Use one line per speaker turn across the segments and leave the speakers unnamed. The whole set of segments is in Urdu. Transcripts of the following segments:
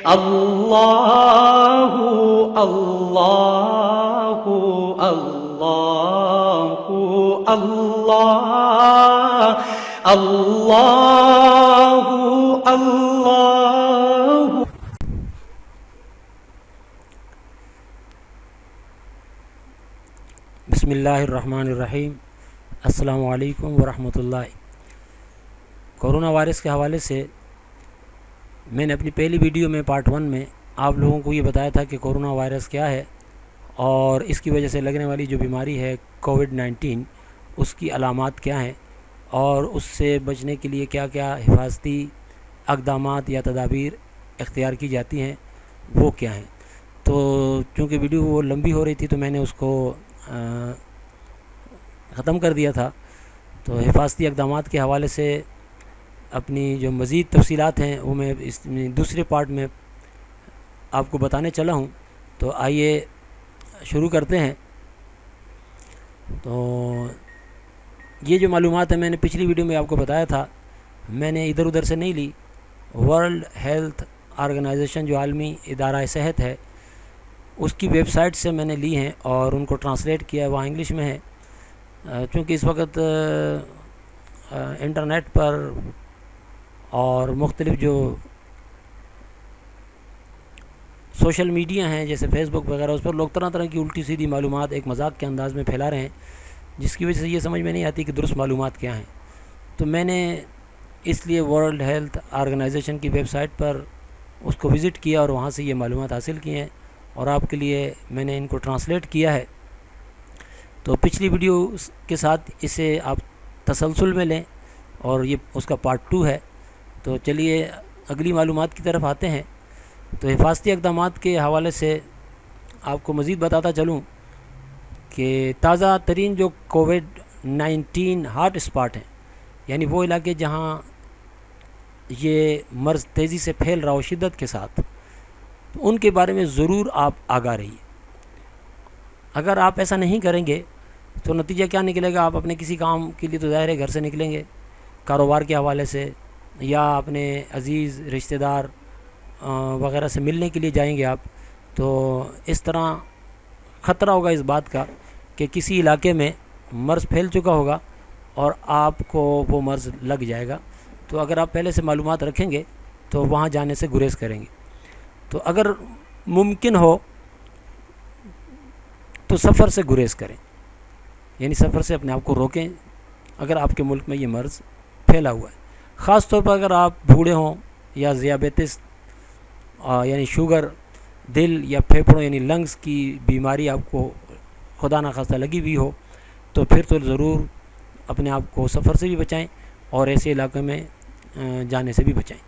اللہ اللہ اللہ اللہ اللہ اللہ۔
بسم اللہ الرحمن الرحیم۔ السلام علیکم ورحمۃ اللہ۔ کورونا وائرس کے حوالے سے میں نے اپنی پہلی ویڈیو میں پارٹ 1 میں آپ لوگوں کو یہ بتایا تھا کہ کورونا وائرس کیا ہے اور اس کی وجہ سے لگنے والی جو بیماری ہے کووڈ-19 اس کی علامات کیا ہیں اور اس سے بچنے کے لیے کیا کیا حفاظتی اقدامات یا تدابیر اختیار کی جاتی ہیں وہ کیا ہیں۔ تو چونکہ ویڈیو وہ لمبی ہو رہی تھی تو میں نے اس کو ختم کر دیا تھا۔ تو حفاظتی اقدامات کے حوالے سے اپنی جو مزید تفصیلات ہیں وہ میں اس دوسرے پارٹ میں آپ کو بتانے چلا ہوں۔ تو آئیے شروع کرتے ہیں۔ تو یہ جو معلومات ہیں میں نے پچھلی ویڈیو میں آپ کو بتایا تھا، میں نے ادھر ادھر سے نہیں لی، ورلڈ ہیلتھ آرگنائزیشن جو عالمی ادارہ صحت ہے اس کی ویب سائٹ سے میں نے لی ہیں اور ان کو ٹرانسلیٹ کیا ہے، وہاں انگلش میں ہے۔ چونکہ اس وقت انٹرنیٹ پر اور مختلف جو سوشل میڈیا ہیں جیسے فیس بک وغیرہ اس پر لوگ طرح طرح کی الٹی سیدھی معلومات ایک مذاق کے انداز میں پھیلا رہے ہیں، جس کی وجہ سے یہ سمجھ میں نہیں آتی کہ درست معلومات کیا ہیں۔ تو میں نے اس لیے ورلڈ ہیلتھ آرگنائزیشن کی ویب سائٹ پر اس کو وزٹ کیا اور وہاں سے یہ معلومات حاصل کی ہیں اور آپ کے لیے میں نے ان کو ٹرانسلیٹ کیا ہے۔ تو پچھلی ویڈیو کے ساتھ اسے آپ تسلسل میں لیں اور یہ اس کا پارٹ 2 ہے۔ تو چلیے اگلی معلومات کی طرف آتے ہیں۔ تو حفاظتی اقدامات کے حوالے سے آپ کو مزید بتاتا چلوں کہ تازہ ترین جو کووڈ-19 ہاٹ اسپاٹ ہیں، یعنی وہ علاقے جہاں یہ مرض تیزی سے پھیل رہا ہو شدت کے ساتھ، تو ان کے بارے میں ضرور آپ آگاہ رہیے۔ اگر آپ ایسا نہیں کریں گے تو نتیجہ کیا نکلے گا؟ آپ اپنے کسی کام کے لیے تو ظاہر ہے گھر سے نکلیں گے، کاروبار کے حوالے سے یا اپنے عزیز رشتہ دار وغیرہ سے ملنے کے لیے جائیں گے آپ، تو اس طرح خطرہ ہوگا اس بات کا کہ کسی علاقے میں مرض پھیل چکا ہوگا اور آپ کو وہ مرض لگ جائے گا۔ تو اگر آپ پہلے سے معلومات رکھیں گے تو وہاں جانے سے گریز کریں گے۔ تو اگر ممکن ہو تو سفر سے گریز کریں، یعنی سفر سے اپنے آپ کو روکیں اگر آپ کے ملک میں یہ مرض پھیلا ہوا ہے۔ خاص طور پر اگر آپ بوڑھے ہوں یا ذیابیطس یعنی شوگر، دل یا پھیپھڑوں یعنی لنگز کی بیماری آپ کو خدا نخواستہ لگی ہوئی ہو، تو پھر تو ضرور اپنے آپ کو سفر سے بھی بچائیں اور ایسے علاقے میں جانے سے بھی بچائیں۔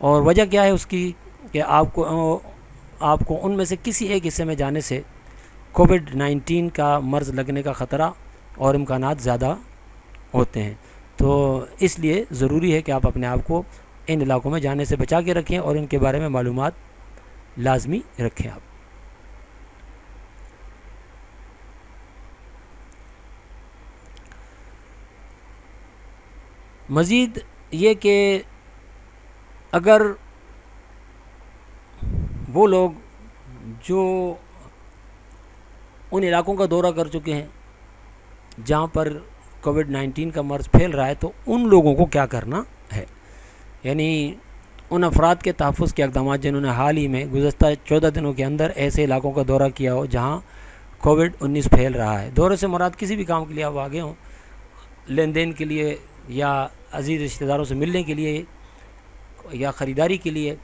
اور وجہ کیا ہے اس کی کہ آپ کو ان میں سے کسی ایک حصے میں جانے سے کووڈ-19 کا مرض لگنے کا خطرہ اور امکانات زیادہ ہوتے ہیں۔ تو اس لیے ضروری ہے کہ آپ اپنے آپ کو ان علاقوں میں جانے سے بچا کے رکھیں اور ان کے بارے میں معلومات لازمی رکھیں آپ۔ مزید یہ کہ اگر وہ لوگ جو ان علاقوں کا دورہ کر چکے ہیں جہاں پر کووڈ-19 کا مرض پھیل رہا ہے، تو ان لوگوں کو کیا کرنا ہے، یعنی ان افراد کے تحفظ کے اقدامات جنہوں نے حال ہی میں گزشتہ 14 دنوں کے اندر ایسے علاقوں کا دورہ کیا ہو جہاں کووڈ-19 پھیل رہا ہے۔ دورے سے مراد کسی بھی کام کے لیے آپ آگے ہوں، لین دین کے لیے یا عزیز رشتہ داروں سے ملنے کے لیے یا خریداری کے لیے،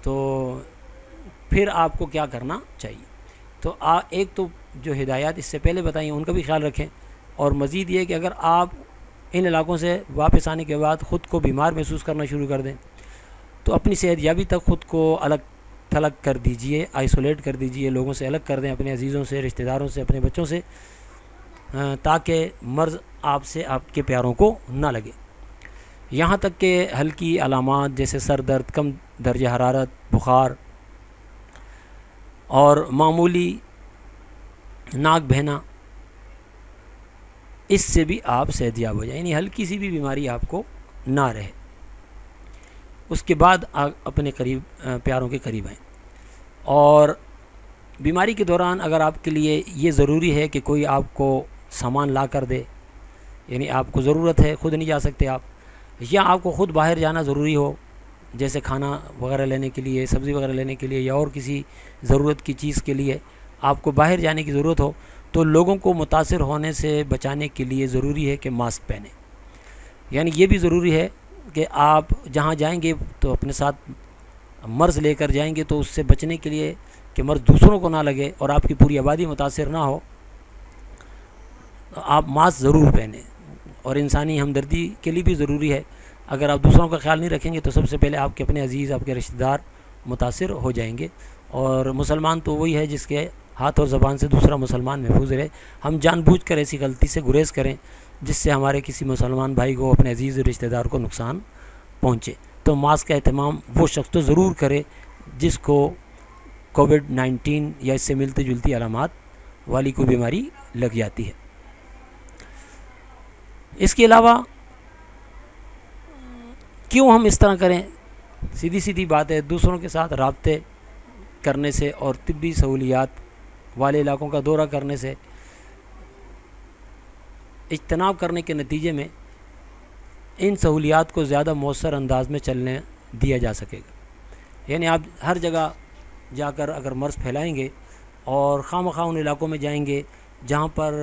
تو پھر آپ کو کیا کرنا چاہیے۔ تو ایک تو جو ہدایات اس سے پہلے بتائیں ان کا بھی خیال رکھیں، اور مزید یہ کہ اگر آپ ان علاقوں سے واپس آنے کے بعد خود کو بیمار محسوس کرنا شروع کر دیں تو اپنی صحت یابی تک خود کو الگ تھلگ کر دیجئے، آئسولیٹ کر دیجئے، لوگوں سے الگ کر دیں، اپنے عزیزوں سے، رشتہ داروں سے، اپنے بچوں سے، تاکہ مرض آپ سے آپ کے پیاروں کو نہ لگے۔ یہاں تک کہ ہلکی علامات جیسے سر درد، کم درجہ حرارت، بخار اور معمولی ناک بہنا، اس سے بھی آپ صحت یاب ہو جائیں، یعنی ہلکی سی بھی بیماری آپ کو نہ رہے۔ اس کے بعد اپنے پیاروں کے قریب آئیں. اور بیماری کے دوران اگر آپ کے لیے یہ ضروری ہے کہ کوئی آپ کو سامان لا کر دے، یعنی آپ کو ضرورت ہے، خود نہیں جا سکتے آپ، یا آپ کو خود باہر جانا ضروری ہو، جیسے کھانا وغیرہ لینے کے لیے، سبزی وغیرہ لینے کے لیے، یا اور کسی ضرورت کی چیز کے لیے آپ کو باہر جانے کی ضرورت ہو، تو لوگوں کو متاثر ہونے سے بچانے کے لیے ضروری ہے کہ ماسک پہنیں. یعنی یہ بھی ضروری ہے کہ آپ جہاں جائیں گے تو اپنے ساتھ مرض لے کر جائیں گے، تو اس سے بچنے کے لیے کہ مرض دوسروں کو نہ لگے اور آپ کی پوری آبادی متاثر نہ ہو، آپ ماسک ضرور پہنیں. اور انسانی ہمدردی کے لیے بھی ضروری ہے. اگر آپ دوسروں کا خیال نہیں رکھیں گے تو سب سے پہلے آپ کے اپنے عزیز، آپ کے رشتہ دار متاثر ہو جائیں گے. اور مسلمان تو وہی ہے جس کے ہاتھ اور زبان سے دوسرا مسلمان محفوظ رہے. ہم جان بوجھ کر ایسی غلطی سے گریز کریں جس سے ہمارے کسی مسلمان بھائی کو، اپنے عزیز رشتہ دار کو نقصان پہنچے. تو ماسک کا اہتمام وہ شخص تو ضرور کرے جس کو کووڈ-19 یا اس سے ملتی جلتی علامات والی کوئی بیماری لگ جاتی ہے. اس کے علاوہ کیوں ہم اس طرح کریں؟ سیدھی بات ہے، دوسروں کے ساتھ رابطے کرنے سے اور طبی سہولیات والے علاقوں کا دورہ کرنے سے اجتناب کرنے کے نتیجے میں ان سہولیات کو زیادہ مؤثر انداز میں چلنے دیا جا سکے گا. یعنی آپ ہر جگہ جا کر اگر مرض پھیلائیں گے اور خواہ ان علاقوں میں جائیں گے جہاں پر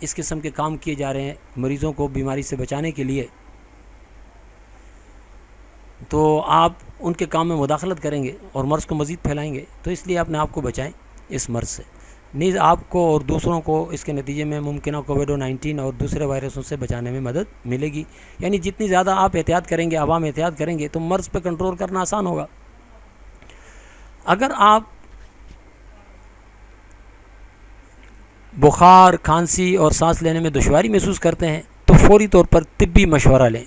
اس قسم کے کام کیے جا رہے ہیں مریضوں کو بیماری سے بچانے کے لیے، تو آپ ان کے کام میں مداخلت کریں گے اور مرض کو مزید پھیلائیں گے. تو اس لیے اپنے آپ کو بچائیں اس مرض سے. نیز آپ کو اور دوسروں کو اس کے نتیجے میں ممکنہ کووڈ-19 اور دوسرے وائرسوں سے بچانے میں مدد ملے گی. یعنی جتنی زیادہ آپ احتیاط کریں گے، عوام احتیاط کریں گے، تو مرض پہ کنٹرول کرنا آسان ہوگا. اگر آپ بخار، کھانسی اور سانس لینے میں دشواری محسوس کرتے ہیں تو فوری طور پر طبی مشورہ لیں.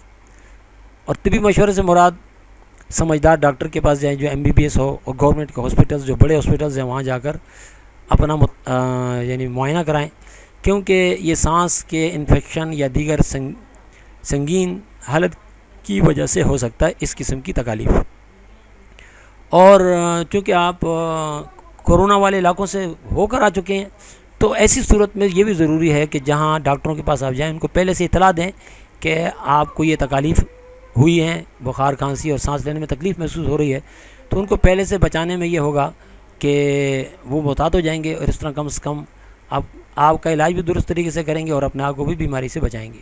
اور طبی مشورے سے مراد سمجھدار ڈاکٹر کے پاس جائیں جو MBBS ہو، اور گورنمنٹ کے ہاسپٹلز، جو بڑے ہاسپٹلز ہیں، وہاں جا کر اپنا یعنی معائنہ کرائیں، کیونکہ یہ سانس کے انفیکشن یا دیگر سنگین حالت کی وجہ سے ہو سکتا ہے اس قسم کی تکالیف. اور چونکہ آپ کورونا والے علاقوں سے ہو کر آ چکے ہیں، تو ایسی صورت میں یہ بھی ضروری ہے کہ جہاں ڈاکٹروں کے پاس آپ جائیں ان کو پہلے سے اطلاع دیں کہ آپ کو یہ تکالیف ہوئی ہیں، بخار، کھانسی اور سانس لینے میں تکلیف محسوس ہو رہی ہے. تو ان کو پہلے سے بچانے میں یہ ہوگا کہ وہ محتاط ہو جائیں گے، اور اس طرح کم سے کم آپ کا علاج بھی درست طریقے سے کریں گے اور اپنے آپ کو بھی بیماری سے بچائیں گے.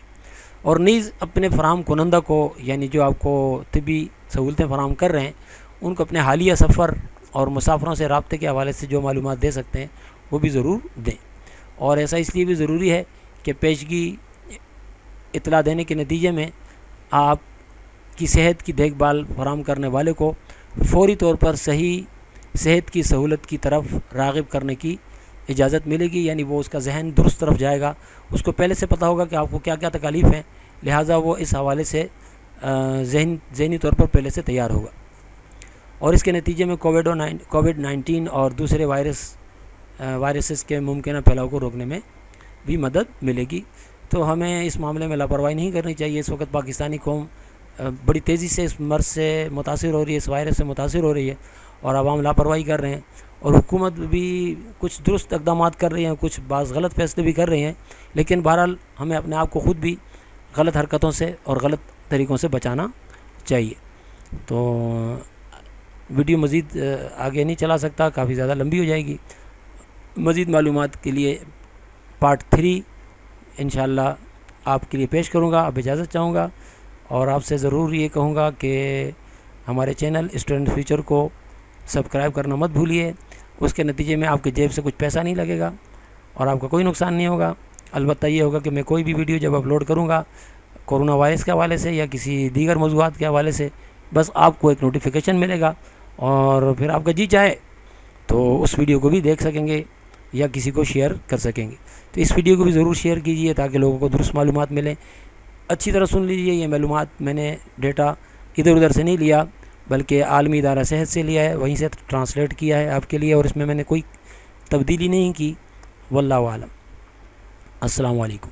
اور نیز اپنے فراہم کنندہ کو، یعنی جو آپ کو طبی سہولتیں فراہم کر رہے ہیں، ان کو اپنے حالیہ سفر اور مسافروں سے رابطے کے حوالے سے جو معلومات دے سکتے ہیں وہ بھی ضرور دیں. اور ایسا اس لیے بھی ضروری ہے کہ پیشگی اطلاع دینے کے نتیجے میں آپ کی صحت کی دیکھ بھال فراہم کرنے والے کو فوری طور پر صحیح صحت کی سہولت کی طرف راغب کرنے کی اجازت ملے گی. یعنی وہ اس کا ذہن درست طرف جائے گا، اس کو پہلے سے پتہ ہوگا کہ آپ کو کیا کیا تکالیف ہیں، لہٰذا وہ اس حوالے سے ذہنی طور پر پہلے سے تیار ہوگا. اور اس کے نتیجے میں کووڈ-19 اور دوسرے وائرسز کے ممکنہ پھیلاؤ کو روکنے میں بھی مدد ملے گی. تو ہمیں اس معاملے میں لاپرواہی نہیں کرنی چاہیے. اس وقت پاکستانی قوم بڑی تیزی سے اس مرض سے متاثر ہو رہی ہے، اس وائرس سے متاثر ہو رہی ہے، اور عوام لاپرواہی کر رہے ہیں، اور حکومت بھی کچھ درست اقدامات کر رہی ہیں، کچھ بعض غلط فیصلے بھی کر رہی ہیں. لیکن بہرحال ہمیں اپنے آپ کو خود بھی غلط حرکتوں سے اور غلط طریقوں سے بچانا چاہیے. تو ویڈیو مزید آگے نہیں چلا سکتا، کافی زیادہ لمبی ہو جائے گی. مزید معلومات کے لیے پارٹ 3 انشاءاللہ آپ کے لیے پیش کروں گا. اب اجازت چاہوں گا، اور آپ سے ضرور یہ کہوں گا کہ ہمارے چینل اسٹوڈنٹ فیوچر کو سبسکرائب کرنا مت بھولیے. اس کے نتیجے میں آپ کے جیب سے کچھ پیسہ نہیں لگے گا اور آپ کا کوئی نقصان نہیں ہوگا. البتہ یہ ہوگا کہ میں کوئی بھی ویڈیو جب اپلوڈ کروں گا کورونا وائرس کے حوالے سے یا کسی دیگر موضوعات کے حوالے سے، بس آپ کو ایک نوٹیفیکیشن ملے گا، اور پھر آپ کا جی چاہے تو اس ویڈیو کو بھی دیکھ سکیں گے یا کسی کو شیئر کر سکیں گے. تو اس ویڈیو کو بھی ضرور شیئر کیجئے تاکہ لوگوں کو درست معلومات ملیں. اچھی طرح سن لیجئے، یہ معلومات میں نے ڈیٹا ادھر ادھر سے نہیں لیا بلکہ عالمی ادارہ صحت سے لیا ہے، وہیں سے ٹرانسلیٹ کیا ہے آپ کے لیے، اور اس میں نے کوئی تبدیلی نہیں کی. واللہ اعلم. السلام علیکم.